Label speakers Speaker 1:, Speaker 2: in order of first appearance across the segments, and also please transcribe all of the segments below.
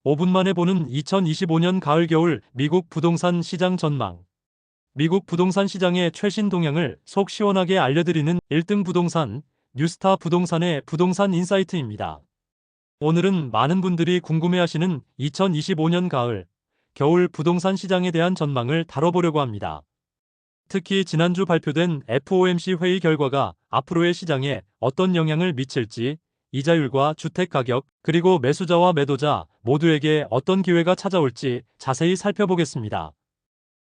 Speaker 1: 5분 만에 보는 2025년 가을 겨울 미국 부동산 시장 전망. 미국 부동산 시장의 최신 동향을 속 시원하게 알려드리는 1등 부동산 뉴스타 부동산의 부동산 인사이트입니다. 오늘은 많은 분들이 궁금해하시는 2025년 가을 겨울 부동산 시장에 대한 전망을 다뤄보려고 합니다. 특히 지난주 발표된 FOMC 회의 결과가 앞으로의 시장에 어떤 영향을 미칠지, 이자율과 주택 가격, 그리고 매수자와 매도자 모두에게 어떤 기회가 찾아올지 자세히 살펴보겠습니다.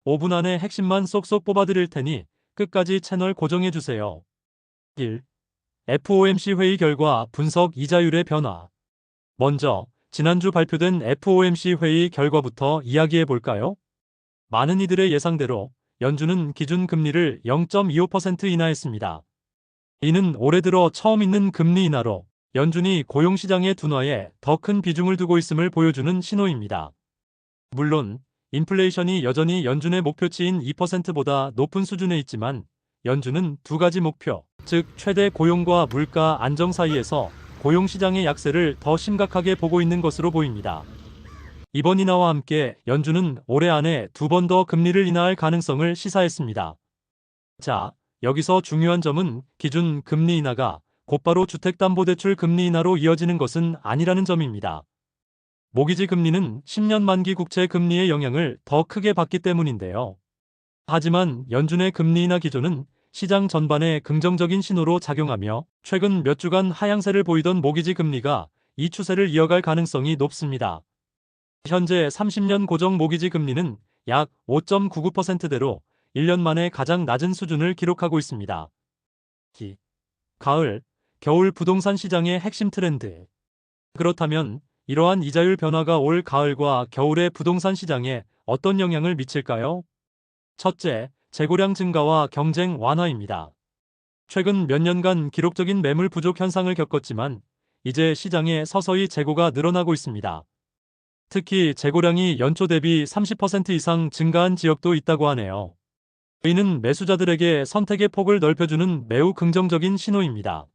Speaker 1: 5분 안에 핵심만 쏙쏙 뽑아드릴 테니 끝까지 채널 고정해주세요. 1. FOMC 회의 결과 분석 이자율의 변화. 먼저 지난주 발표된 FOMC 회의 결과부터 이야기해볼까요? 많은 이들의 예상대로 연준은 기준 금리를 0.25% 인하했습니다. 이는 올해 들어 처음 있는 금리 인하로 연준이 고용시장의 둔화에 더 큰 비중을 두고 있음을 보여주는 신호입니다. 물론 인플레이션이 여전히 연준의 목표치인 2%보다 높은 수준에 있지만 연준은 두 가지 목표, 즉 최대 고용과 물가 안정 사이에서 고용시장의 약세를 더 심각하게 보고 있는 것으로 보입니다. 이번 인하와 함께 연준은 올해 안에 두 번 더 금리를 인하할 가능성을 시사했습니다. 자, 여기서 중요한 점은 기준 금리 인하가 곧바로 주택담보대출 금리 인하로 이어지는 것은 아니라는 점입니다. 모기지 금리는 10년 만기 국채 금리의 영향을 더 크게 받기 때문인데요. 하지만 연준의 금리 인하 기조는 시장 전반에 긍정적인 신호로 작용하며 최근 몇 주간 하향세를 보이던 모기지 금리가 이 추세를 이어갈 가능성이 높습니다. 현재 30년 고정 모기지 금리는 약 5.99%대로 1년 만에 가장 낮은 수준을 기록하고 있습니다. 가을, 겨울 부동산 시장의 핵심 트렌드. 그렇다면 이러한 이자율 변화가 올 가을과 겨울의 부동산 시장에 어떤 영향을 미칠까요? 첫째, 재고량 증가와 경쟁 완화입니다. 최근 몇 년간 기록적인 매물 부족 현상을 겪었지만 이제 시장에 서서히 재고가 늘어나고 있습니다. 특히 재고량이 연초 대비 30% 이상 증가한 지역도 있다고 하네요. 이는 매수자들에게 선택의 폭을 넓혀주는 매우 긍정적인 신호입니다.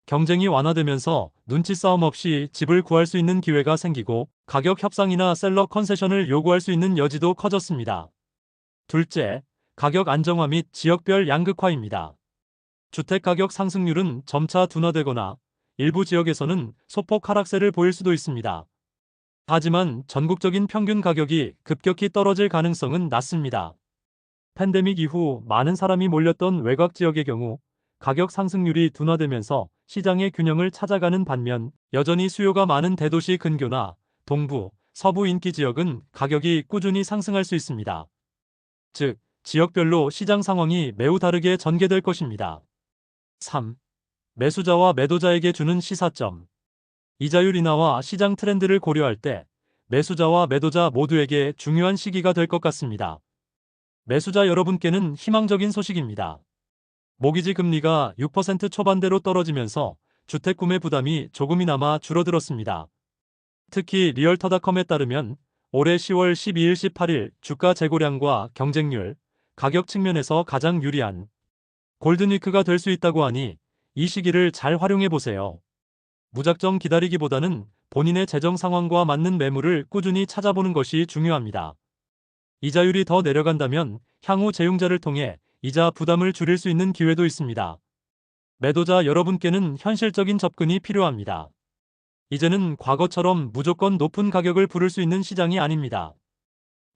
Speaker 1: 경쟁이 완화되면서 눈치 싸움 없이 집을 구할 수 있는 기회가 생기고 가격 협상이나 셀러 컨세션을 요구할 수 있는 여지도 커졌습니다. 둘째, 가격 안정화 및 지역별 양극화입니다. 주택가격 상승률은 점차 둔화되거나 일부 지역에서는 소폭 하락세를 보일 수도 있습니다. 하지만 전국적인 평균 가격이 급격히 떨어질 가능성은 낮습니다. 팬데믹 이후 많은 사람이 몰렸던 외곽 지역의 경우 가격 상승률이 둔화되면서 시장의 균형을 찾아가는 반면 여전히 수요가 많은 대도시 근교나 동부, 서부 인기 지역은 가격이 꾸준히 상승할 수 있습니다. 즉, 지역별로 시장 상황이 매우 다르게 전개될 것입니다. 3. 매수자와 매도자에게 주는 시사점. 이자율 인하와 시장 트렌드를 고려할 때 매수자와 매도자 모두에게 중요한 시기가 될 것 같습니다. 매수자 여러분께는 희망적인 소식입니다. 모기지 금리가 6% 초반대로 떨어지면서 주택 구매 부담이 조금이나마 줄어들었습니다. 특히 리얼터닷컴에 따르면 올해 10월 12일 18일 주가 재고량과 경쟁률, 가격 측면에서 가장 유리한 골든위크가 될 수 있다고 하니 이 시기를 잘 활용해 보세요. 무작정 기다리기보다는 본인의 재정 상황과 맞는 매물을 꾸준히 찾아보는 것이 중요합니다. 이자율이 더 내려간다면 향후 재융자를 통해 이자 부담을 줄일 수 있는 기회도 있습니다. 매도자 여러분께는 현실적인 접근이 필요합니다. 이제는 과거처럼 무조건 높은 가격을 부를 수 있는 시장이 아닙니다.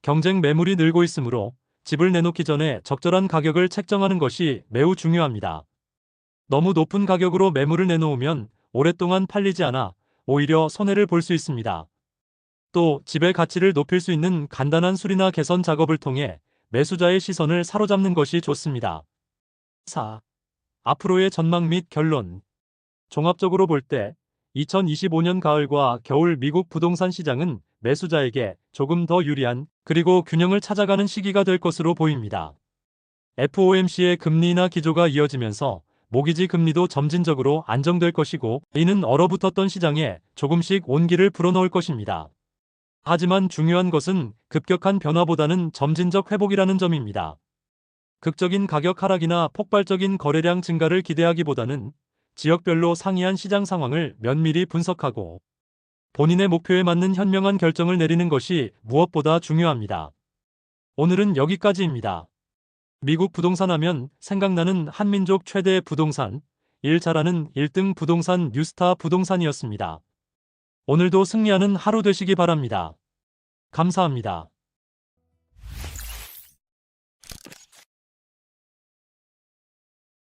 Speaker 1: 경쟁 매물이 늘고 있으므로 집을 내놓기 전에 적절한 가격을 책정하는 것이 매우 중요합니다. 너무 높은 가격으로 매물을 내놓으면 오랫동안 팔리지 않아 오히려 손해를 볼 수 있습니다. 또 집의 가치를 높일 수 있는 간단한 수리나 개선 작업을 통해 매수자의 시선을 사로잡는 것이 좋습니다. 4. 앞으로의 전망 및 결론. 종합적으로 볼 때 2025년 가을과 겨울 미국 부동산 시장은 매수자에게 조금 더 유리한 그리고 균형을 찾아가는 시기가 될 것으로 보입니다. FOMC의 금리 인하 기조가 이어지면서 모기지 금리도 점진적으로 안정될 것이고 이는 얼어붙었던 시장에 조금씩 온기를 불어넣을 것입니다. 하지만 중요한 것은 급격한 변화보다는 점진적 회복이라는 점입니다. 극적인 가격 하락이나 폭발적인 거래량 증가를 기대하기보다는 지역별로 상이한 시장 상황을 면밀히 분석하고 본인의 목표에 맞는 현명한 결정을 내리는 것이 무엇보다 중요합니다. 오늘은 여기까지입니다. 미국 부동산 하면 생각나는 한민족 최대 부동산, 일 잘하는 1등 부동산 뉴스타 부동산이었습니다. 오늘도 승리하는 하루 되시기 바랍니다. 감사합니다.